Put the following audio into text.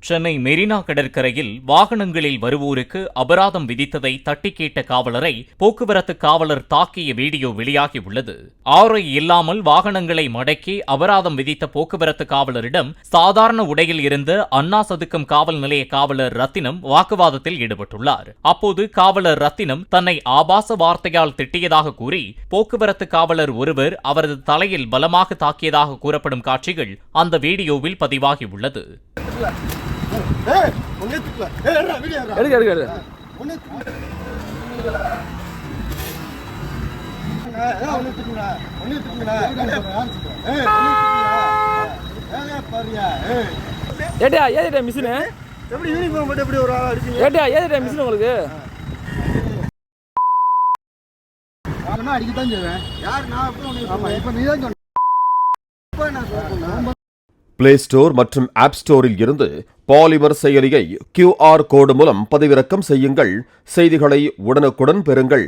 சென்னை மெரினா கடற்கரையில் வாகனங்களில் வருவோருக்கு அபராதம் விதித்ததை தட்டி கேட்ட காவலரை போக்குவரத்து காவலர் தாக்கிய வீடியோ வெளியாகியுள்ளது. ஆரை இல்லாமல் வாகனங்களை மடக்கி அபராதம் விதித்த போக்குவரத்து காவலரிடம் சாதாரண உடையில் இருந்த அண்ணா சதுக்கம் காவல் நிலைய காவலர் ரத்தினம் வாக்குவாதத்தில் ஈடுபட்டுள்ளார். அப்போது காவலர் ரத்தினம் தன்னை ஆபாச வார்த்தையால் திட்டியதாக கூறி போக்குவரத்து காவலர் ஒருவர் அவரது தலையில் பலமாக தாக்கியதாக கூறப்படும் காட்சிகள் அந்த வீடியோவில் பதிவாகியுள்ளது. பிளே ஸ்டோர் மற்றும் ஆப் ஸ்டோரில் இருந்து பாலிமர் செயலியை QR கோடு மூலம் பதிவிறக்கம் செய்யுங்கள். செய்திகளை உடனுக்குடன் பெறுங்கள்.